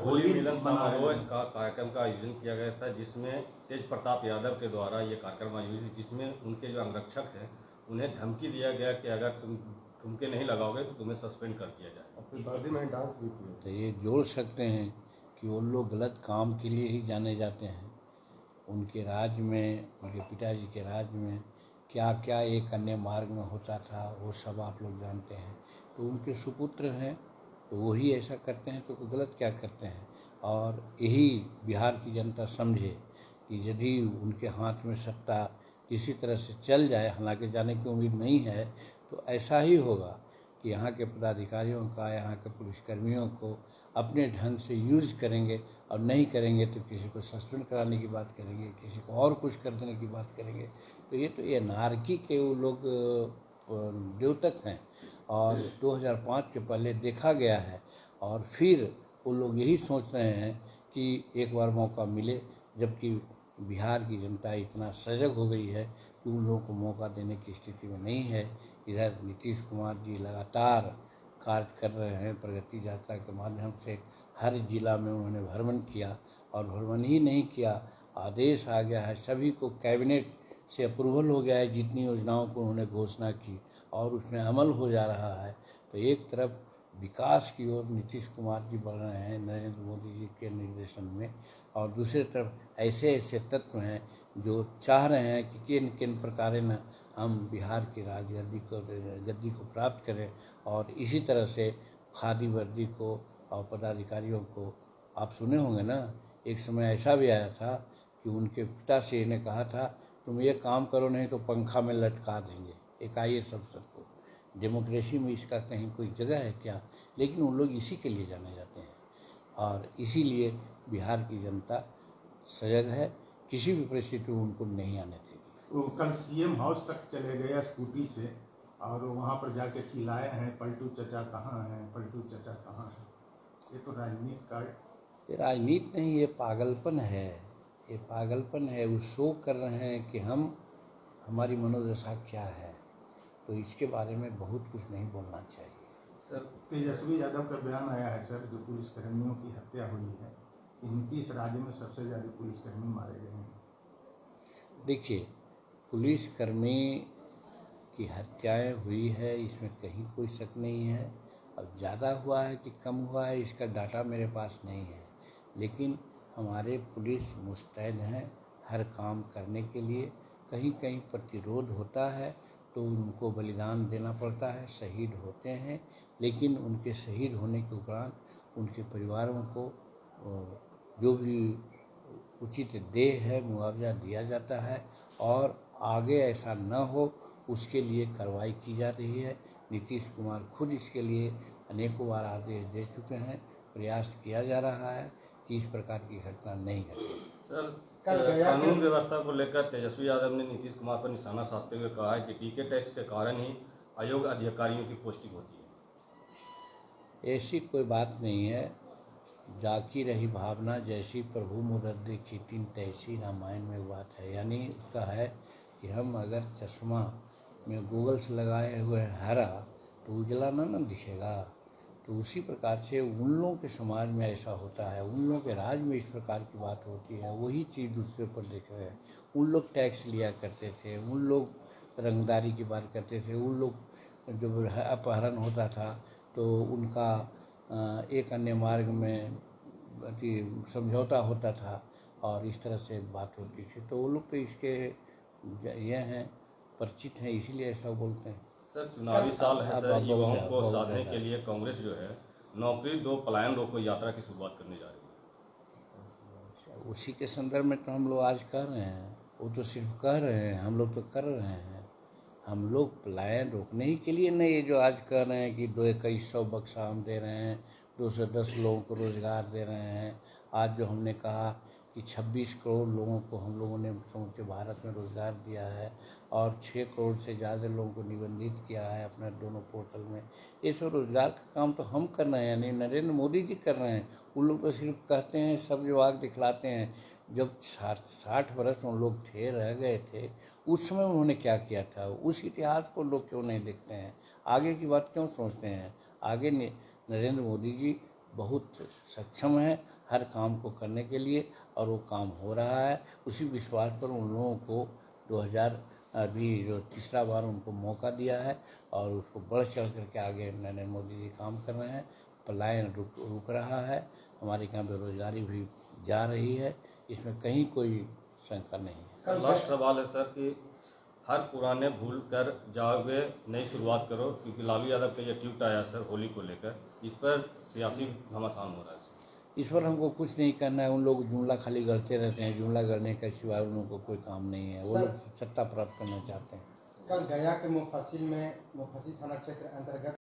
होली मिलन समारोह का कार्यक्रम का आयोजन किया गया था, जिसमें तेज प्रताप यादव के द्वारा ये कार्यक्रम आयोजित, जिसमें उनके जो अंगरक्षक हैं उन्हें धमकी दिया गया कि अगर तुम ठुमके नहीं लगाओगे तो तुम्हें सस्पेंड कर दिया जाए। और फिर वर्दी में डांस भी किया। तो ये जोड़ सकते हैं कि वो लोग गलत काम के लिए ही जाने जाते हैं। उनके राज्य में, उनके पिताजी के राज्य में क्या क्या एक अन्य मार्ग में होता था वो सब आप लोग जानते हैं। तो उनके सुपुत्र हैं तो वही ऐसा करते हैं, तो गलत क्या करते हैं। और यही बिहार की जनता समझे कि यदि उनके हाथ में सत्ता किसी तरह से चल जाए, हालांकि जाने की उम्मीद नहीं है, तो ऐसा ही होगा कि यहाँ के पदाधिकारियों का, यहाँ के पुलिसकर्मियों को अपने ढंग से यूज़ करेंगे, और नहीं करेंगे तो किसी को सस्पेंड कराने की बात करेंगे, किसी को और कुछ कर देने की बात करेंगे। तो ये नारकी के वो लोग द्योतक हैं, और 2005 के पहले देखा गया है। और फिर वो लोग यही सोच रहे हैं कि एक बार मौका मिले, जबकि बिहार की जनता इतना सजग हो गई है कि उन लोगों को मौका देने की स्थिति में नहीं है। इधर नीतीश कुमार जी लगातार कार्य कर रहे हैं, प्रगति यात्रा के माध्यम से हर जिला में उन्होंने भ्रमण किया, और भ्रमण ही नहीं किया, आदेश आ गया है, सभी को कैबिनेट से अप्रूवल हो गया है, जितनी योजनाओं को उन्होंने घोषणा की, और उसमें अमल हो जा रहा है। तो एक तरफ विकास की ओर नीतीश कुमार जी बढ़ रहे हैं नरेंद्र मोदी जी के निर्देशन में, और दूसरी तरफ ऐसे ऐसे तत्व हैं जो चाह रहे हैं कि किन किन प्रकार न हम बिहार की गद्दी को प्राप्त करें। और इसी तरह से खादी वर्दी को और पदाधिकारियों को आप सुने होंगे ना, एक समय ऐसा भी आया था कि उनके पिताश्री ने कहा था तुम ये काम करो नहीं तो पंखा में लटका देंगे एक IAS अफसर को। डेमोक्रेसी में इसका कहीं कोई जगह है क्या? लेकिन उन लोग इसी के लिए जाने जाते हैं, और इसीलिए बिहार की जनता सजग है, किसी भी परिस्थिति में उनको नहीं आने देगी। वो कल CM हाउस तक चले गए स्कूटी से, और वहाँ पर जाके चिल्लाए हैं पलटू चचा कहाँ हैं, पलटू चचा कहाँ हैं। ये तो राजनीति का, ये राजनीति नहीं, ये पागलपन है, ये पागलपन है। वो शो कर रहे हैं कि हमारी मनोदशा क्या है, तो इसके बारे में बहुत कुछ नहीं बोलना चाहिए। सर तेजस्वी यादव का बयान आया है सर, जो पुलिसकर्मियों की हत्या हुई है, कि नीतीश राज्य में सबसे ज़्यादा पुलिसकर्मी मारे गए हैं। देखिए, पुलिसकर्मी की हत्याएं हुई है, इसमें कहीं कोई शक नहीं है। अब ज़्यादा हुआ है कि कम हुआ है इसका डाटा मेरे पास नहीं है, लेकिन हमारे पुलिस मुस्तैद हैं हर काम करने के लिए। कहीं कहीं प्रतिरोध होता है तो उनको बलिदान देना पड़ता है, शहीद होते हैं, लेकिन उनके शहीद होने के उपरांत उनके परिवारों को जो भी उचित देय है मुआवजा दिया जाता है, और आगे ऐसा न हो उसके लिए कार्रवाई की जा रही है। नीतीश कुमार खुद इसके लिए अनेकों बार आदेश दे चुके हैं, प्रयास किया जा रहा है कि इस प्रकार की घटना नहीं घटे। सर, कानून व्यवस्था को लेकर तेजस्वी यादव ने नीतीश कुमार पर निशाना साधते हुए कहा है कि टीके टैक्स के कारण ही अयोग्य अधिकारियों की पोस्टिंग होती है। ऐसी कोई बात नहीं है। जाकी रही भावना जैसी प्रभु मुरद देखी तीन तैसी, रामायण में बात है। यानी उसका है कि हम अगर चश्मा में गूगल्स लगाए हुए हरा तो उजला ना दिखेगा। तो उसी प्रकार से उन लोगों के समाज में ऐसा होता है, उन लोगों के राज में इस प्रकार की बात होती है, वही चीज़ दूसरे पर देख रहे हैं। उन लोग टैक्स लिया करते थे, उन लोग रंगदारी की बात करते थे, उन लोग जब अपहरण होता था तो उनका एक अन्य मार्ग में समझौता होता था और इस तरह से बात होती थी। तो वो लोग तो इसके ये हैं, परिचित हैं, इसीलिए ऐसा बोलते हैं। सर, चुनावी साल है सर, युवाओं को साधने के लिए कांग्रेस जो है नौकरी दो पलायन रोको यात्रा की शुरुआत करने जा रही है। उसी के संदर्भ में तो हम लोग आज कर रहे हैं। वो तो सिर्फ कह रहे हैं, हम लोग तो कर रहे हैं। हम लोग पलायन रोकने ही के लिए नहीं, ये जो आज कह रहे हैं कि 2,200 बक्सा हम दे रहे हैं, 210 लोगों को रोज़गार दे रहे हैं। आज जो हमने कहा कि 26 करोड़ लोगों को हम लोगों ने समूचे भारत में रोज़गार दिया है, और 6 करोड़ से ज़्यादा लोगों को निबंधित किया है अपने दोनों पोर्टल में। ये सब रोज़गार का काम तो हम कर रहे हैं, यानी नरेंद्र मोदी जी कर रहे हैं। उन लोग तो सिर्फ कहते हैं, सब जो आग दिखलाते हैं। जब 60 वर्ष उन लोग थे, रह गए थे, उस समय उन्होंने क्या किया था, उस इतिहास को लोग क्यों नहीं देखते हैं? आगे की बात क्यों सोचते हैं? आगे नरेंद्र मोदी जी बहुत सक्षम है हर काम को करने के लिए, और वो काम हो रहा है। उसी विश्वास पर उन लोगों को 2000 अभी जो तीसरा बार उनको मौका दिया है, और उसको बढ़ चढ़ करके आगे नरेंद्र मोदी जी काम कर रहे हैं। पलायन रुक रहा है, हमारे यहाँ बेरोजगारी भी जा रही है, इसमें कहीं कोई शंका नहीं है। सर लास्ट सवाल है सर कि हर पुराने भूल कर जाओगे, नई शुरुआत करो, क्योंकि लालू यादव का ये ट्वीट आया सर होली को लेकर, इस पर सियासी घमासान हो रहा है सर। इस पर हमको कुछ नहीं करना है। उन लोग जुमला खाली गढ़ते रहते हैं, जुमला गढ़ने के सिवाय उन लोगों को कोई काम नहीं है। वो लोग सत्ता प्राप्त करना चाहते हैं। कल गया के मुफस्सिल थाना क्षेत्र अंतर्गत